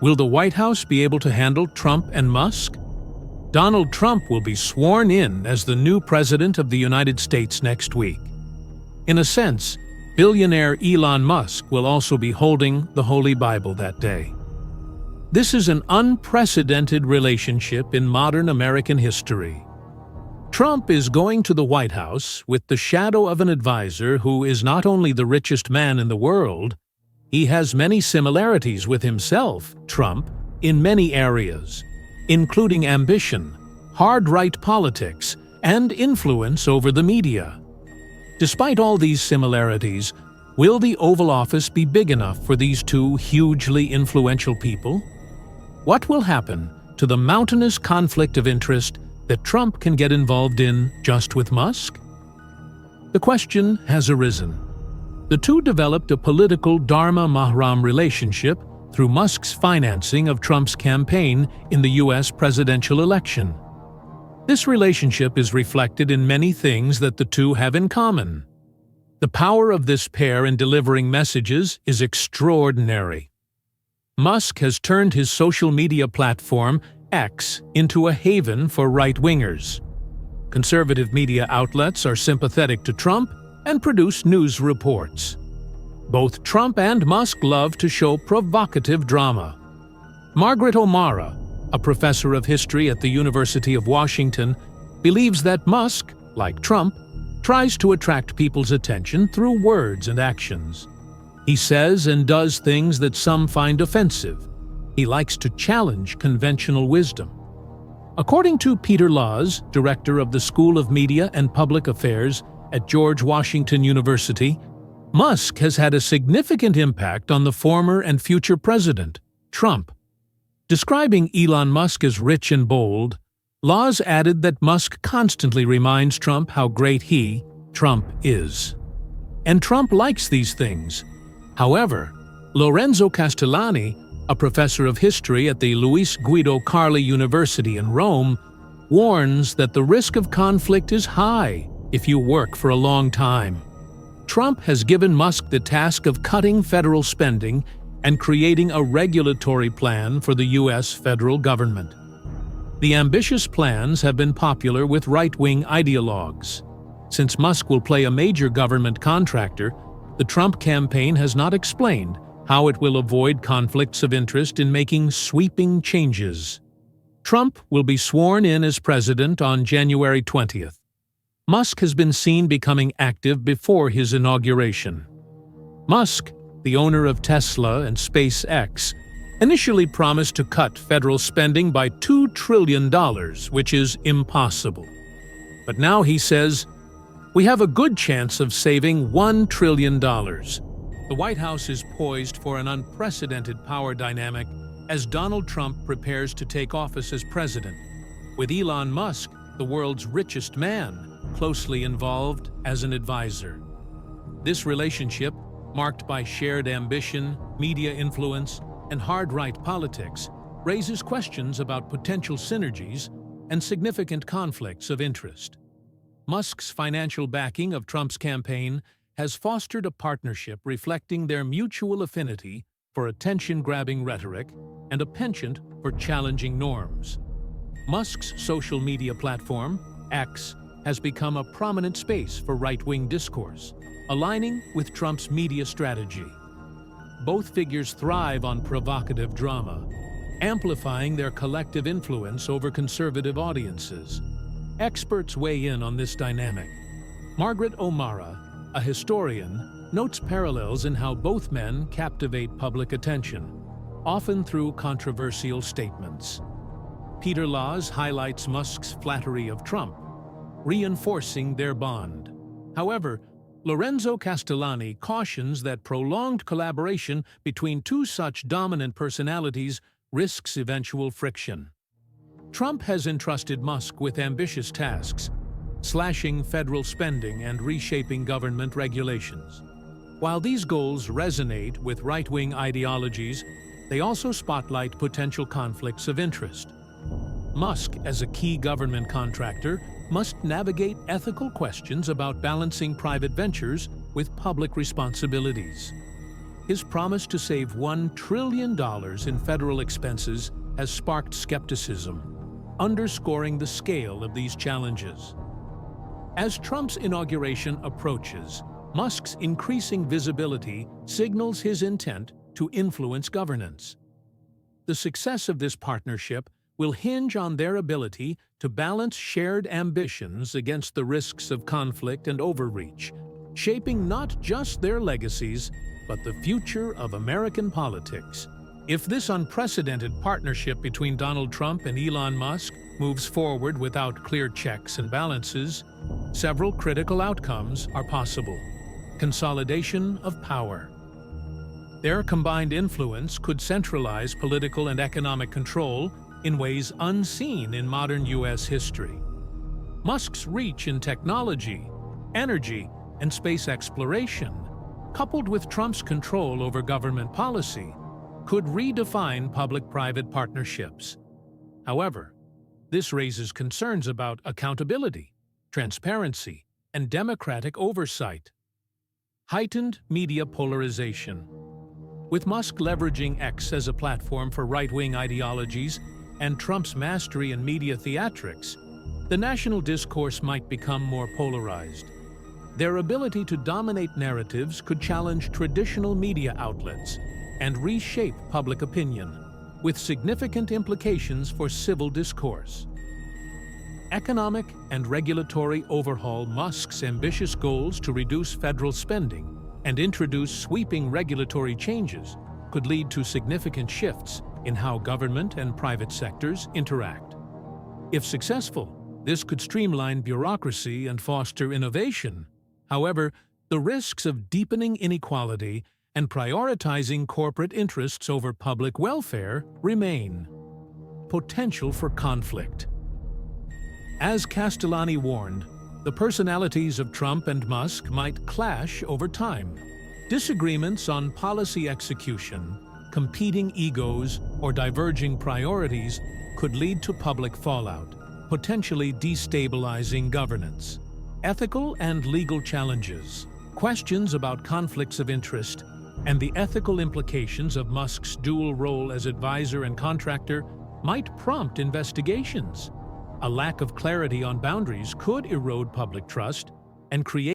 Will the White House be able to handle Trump and Musk? Donald Trump will be sworn in as the new president of the United States next week. In a sense, billionaire Elon Musk will also be holding the Holy Bible that day. This is an unprecedented relationship in modern American history. Trump is going to the White House with the shadow of an advisor who is not only the richest man in the world, he has many similarities with himself, Trump, in many areas, including ambition, hard-right politics, and influence over the media. Despite all these similarities, will the Oval Office be big enough for these two hugely influential people? What will happen to the mountainous conflict of interest that Trump can get involved in just with Musk? The question has arisen. The two developed a political Dharma-Mahram relationship through Musk's financing of Trump's campaign in the U.S. presidential election. This relationship is reflected in many things that the two have in common. The power of this pair in delivering messages is extraordinary. Musk has turned his social media platform, X, into a haven for right-wingers. Conservative media outlets are sympathetic to Trump and produce news reports. Both Trump and Musk love to show provocative drama. Margaret O'Mara, a professor of history at the University of Washington, believes that Musk, like Trump, tries to attract people's attention through words and actions. He says and does things that some find offensive. He likes to challenge conventional wisdom. According to Peter Laws, director of the School of Media and Public Affairs at George Washington University, Musk has had a significant impact on the former and future president, Trump. Describing Elon Musk as rich and bold, Laws added that Musk constantly reminds Trump how great he, Trump, is. And Trump likes these things. However, Lorenzo Castellani, a professor of history at the Luis Guido Carli University in Rome, warns that the risk of conflict is high if you work for a long time. Trump has given Musk the task of cutting federal spending and creating a regulatory plan for the U.S. federal government. The ambitious plans have been popular with right-wing ideologues. Since Musk will play a major government contractor, the Trump campaign has not explained how it will avoid conflicts of interest in making sweeping changes. Trump will be sworn in as president on January 20th. Musk has been seen becoming active before his inauguration. Musk, the owner of Tesla and SpaceX, initially promised to cut federal spending by $2 trillion, which is impossible. But now he says, "We have a good chance of saving $1 trillion. The White House is poised for an unprecedented power dynamic as Donald Trump prepares to take office as president, with Elon Musk, the world's richest man, closely involved as an advisor. This relationship, marked by shared ambition, media influence, and hard-right politics, raises questions about potential synergies and significant conflicts of interest. Musk's financial backing of Trump's campaign has fostered a partnership reflecting their mutual affinity for attention-grabbing rhetoric and a penchant for challenging norms. Musk's social media platform, X, has become a prominent space for right-wing discourse, aligning with Trump's media strategy. Both figures thrive on provocative drama, amplifying their collective influence over conservative audiences. Experts weigh in on this dynamic. Margaret O'Mara, a historian, notes parallels in how both men captivate public attention, often through controversial statements. Peter Laws highlights Musk's flattery of Trump, reinforcing their bond. However, Lorenzo Castellani cautions that prolonged collaboration between two such dominant personalities risks eventual friction. Trump has entrusted Musk with ambitious tasks, slashing federal spending and reshaping government regulations. While these goals resonate with right-wing ideologies, they also spotlight potential conflicts of interest. Musk, as a key government contractor, must navigate ethical questions about balancing private ventures with public responsibilities. His promise to save $1 trillion in federal expenses has sparked skepticism, underscoring the scale of these challenges. As Trump's inauguration approaches, Musk's increasing visibility signals his intent to influence governance. The success of this partnership will hinge on their ability to balance shared ambitions against the risks of conflict and overreach, shaping not just their legacies, but the future of American politics. If this unprecedented partnership between Donald Trump and Elon Musk moves forward without clear checks and balances, several critical outcomes are possible. Consolidation of power. Their combined influence could centralize political and economic control in ways unseen in modern U.S. history. Musk's reach in technology, energy, and space exploration, coupled with Trump's control over government policy, could redefine public-private partnerships. However, this raises concerns about accountability, transparency, and democratic oversight. Heightened media polarization. With Musk leveraging X as a platform for right-wing ideologies and Trump's mastery in media theatrics, the national discourse might become more polarized. Their ability to dominate narratives could challenge traditional media outlets and reshape public opinion, with significant implications for civil discourse. Economic and regulatory overhaul. Musk's ambitious goals to reduce federal spending and introduce sweeping regulatory changes could lead to significant shifts in how government and private sectors interact. If successful, this could streamline bureaucracy and foster innovation. However, the risks of deepening inequality and prioritizing corporate interests over public welfare remain. Potential for conflict. As Castellani warned, the personalities of Trump and Musk might clash over time. Disagreements on policy execution, competing egos, or diverging priorities could lead to public fallout, potentially destabilizing governance. Ethical and legal challenges. Questions about conflicts of interest and the ethical implications of Musk's dual role as advisor and contractor might prompt investigations. A lack of clarity on boundaries could erode public trust and create